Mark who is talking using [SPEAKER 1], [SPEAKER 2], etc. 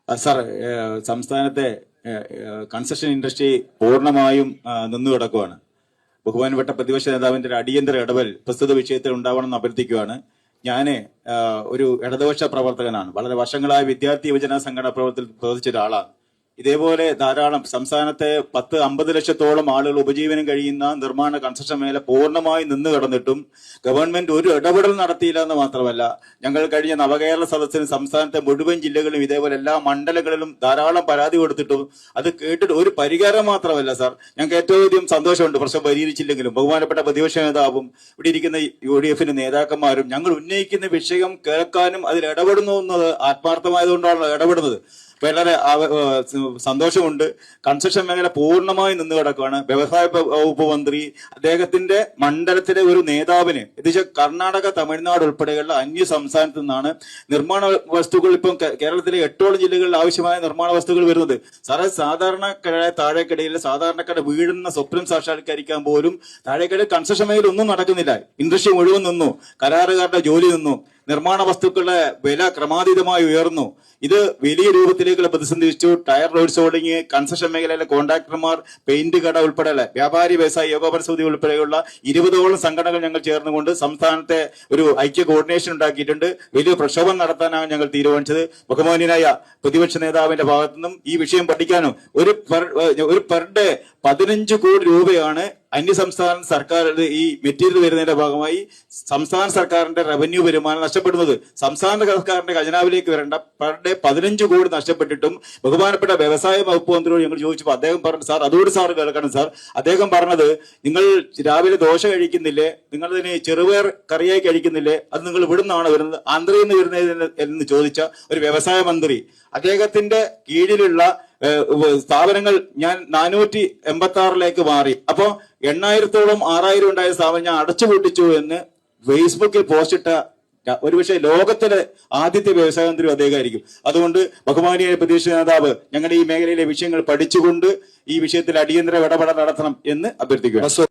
[SPEAKER 1] Sir, സംസ്ഥാനത്തെ construction industry പൂർണ്ണമായും നിന്നു കിടക്കുകയാണ്. ബഹുമാനപ്പെട്ട പ്രതിപക്ഷ നേതാവിന്റെ ഒരു അടിയന്തര ഇടപെടൽ പ്രസ്തുത വിഷയത്തിൽ ഉണ്ടാവണമെന്ന് അഭ്യർത്ഥിക്കുകയാണ്. ഞാൻ ഒരു ഇടതുപക്ഷ പ്രവർത്തകനാണ്. വളരെ വർഷങ്ങളായ വിദ്യാർത്ഥി യുവജന സംഘടന പ്രവർത്തിച്ച ഒരാളാണ്. ഇതേപോലെ ധാരാളം സംസ്ഥാനത്തെ 10-50 ലക്ഷത്തോളം ആളുകൾ ഉപജീവനം കഴിയുന്ന നിർമ്മാണ കൺസ്ട്രക്ഷൻ മേഖല പൂർണ്ണമായി നിന്ന് കിടന്നിട്ടും ഗവൺമെന്റ് ഒരു ഇടപെടൽ നടത്തിയില്ല എന്ന് മാത്രമല്ല, ഞങ്ങൾ കഴിഞ്ഞ നവകേരള സദസ്സിന് സംസ്ഥാനത്തെ മുഴുവൻ ജില്ലകളിലും ഇതേപോലെ എല്ലാ മണ്ഡലങ്ങളിലും ധാരാളം പരാതി കൊടുത്തിട്ടും അത് കേട്ടിട്ട് ഒരു പരിഹാരം മാത്രമല്ല സാർ. ഞങ്ങൾക്ക് ഏറ്റവും അധികം സന്തോഷമുണ്ട് പ്രശ്നം പരിഹരിച്ചില്ലെങ്കിലും ബഹുമാനപ്പെട്ട പ്രതിപക്ഷ നേതാവും ഇവിടെ ഇരിക്കുന്ന UDF നേതാക്കന്മാരും ഞങ്ങൾ ഉന്നയിക്കുന്ന വിഷയം കേൾക്കാനും അതിൽ ഇടപെടുന്നു എന്നത് ആത്മാർത്ഥമായതുകൊണ്ടാണ് ഇടപെടുന്നത്. വളരെ സന്തോഷമുണ്ട്. കൺസ്ട്രക്ഷൻ മേഖല പൂർണ്ണമായി നിന്ന് കിടക്കുകയാണ്. വ്യവസായ വകുപ്പ് മന്ത്രി അദ്ദേഹത്തിന്റെ മണ്ഡലത്തിലെ ഒരു നേതാവിന് എത്തിച്ച കർണാടക, തമിഴ്നാട് ഉൾപ്പെടെയുള്ള അന്യ സംസ്ഥാനത്തു നിന്നാണ് നിർമ്മാണ വസ്തുക്കൾ ഇപ്പം കേരളത്തിലെ 8ഓളം ജില്ലകളിൽ ആവശ്യമായ നിർമ്മാണ വസ്തുക്കൾ വരുന്നത്. സാറേ, സാധാരണക്കാരായ താഴേക്കിടയിൽ സാധാരണക്കാരുടെ വീടുന്ന സ്വപ്നം സാക്ഷാത്കരിക്കാൻ പോലും താഴേക്കിടയിൽ കൺസ്ട്രക്ഷൻ മേഖല ഒന്നും നടക്കുന്നില്ല. ഇൻഡസ്ട്രി മുഴുവൻ നിന്നു, കരാറുകാരുടെ ജോലി നിന്നു, നിർമ്മാണ വസ്തുക്കളുടെ വില ക്രമാതീതമായി ഉയർന്നു. ഇത് വലിയ രൂപത്തിലേക്കുള്ള പ്രതിസന്ധി വെച്ചു. ടയർ ലോഡ് സോളിംഗ്, കൺസ്ട്രക്ഷൻ മേഖലയിലെ കോൺട്രാക്ടർമാർ, പെയിന്റ് കട ഉൾപ്പെടെയുള്ള വ്യാപാരി വ്യവസായ ഏകോപന സമിതി ഉൾപ്പെടെയുള്ള 20ഓളം സംഘടനകൾ ഞങ്ങൾ ചേർന്നുകൊണ്ട് സംസ്ഥാനത്തെ ഒരു ഐക്യ കോർഡിനേഷൻ ഉണ്ടാക്കിയിട്ടുണ്ട്. വലിയ പ്രക്ഷോഭം നടത്താനാണ് ഞങ്ങൾ തീരുമാനിച്ചത്. ബഹുമാന്യനായ പ്രതിപക്ഷ നേതാവിന്റെ ഭാഗത്തുനിന്നും ഈ വിഷയം പഠിക്കാനും ഒരു പെർ ഡേ 15 കോടി രൂപയാണ് അന്യസംസ്ഥാന സർക്കാർ ഈ മെറ്റീരിയൽ വരുന്നതിന്റെ ഭാഗമായി സംസ്ഥാന സർക്കാരിന്റെ റവന്യൂ വരുമാനം നഷ്ടപ്പെടുന്നത്. സംസ്ഥാന സർക്കാരിന്റെ ഖജനാവിലേക്ക് വരേണ്ട പെർ ഡേ 15 കോടി നഷ്ടപ്പെട്ടിട്ടും ബഹുമാനപ്പെട്ട വ്യവസായ വകുപ്പ് മന്ത്രിയോട് ഞങ്ങൾ ചോദിച്ചപ്പോൾ അദ്ദേഹം പറഞ്ഞു, സാർ അതുകൊണ്ട് സാർ കേൾക്കണം സാർ. അദ്ദേഹം പറഞ്ഞത്, നിങ്ങൾ രാവിലെ ദോശ കഴിക്കുന്നില്ലേ, നിങ്ങളിതിന് ചെറുപയർ കറിയായി കഴിക്കുന്നില്ലേ, അത് നിങ്ങൾ ഇവിടുന്നാണ് വരുന്നത്, ആന്ധ്രയിൽ നിന്ന് വരുന്നത് എന്ന് ചോദിച്ച ഒരു വ്യവസായ മന്ത്രി. അദ്ദേഹത്തിന്റെ കീഴിലുള്ള സ്ഥാപനങ്ങൾ ഞാൻ 486 മാറി. അപ്പോ 8,000-ഓളം 6,000 ഉണ്ടായ സ്ഥാപനം ഞാൻ അടച്ചുപൂട്ടിച്ചു എന്ന് ഫേസ്ബുക്കിൽ പോസ്റ്റിട്ട ഒരുപക്ഷെ ലോകത്തിലെ ആദ്യത്തെ വ്യവസായ മന്ത്രി അദ്ദേഹമായിരിക്കും. അതുകൊണ്ട് ബഹുമാനീയ പ്രതിപക്ഷ നേതാവ് ഞങ്ങളുടെ ഈ മേഖലയിലെ വിഷയങ്ങൾ പഠിച്ചുകൊണ്ട് ഈ വിഷയത്തിൽ അടിയന്തര ഇടപെടൽ നടത്തണം എന്ന് അഭ്യർത്ഥിക്കുക.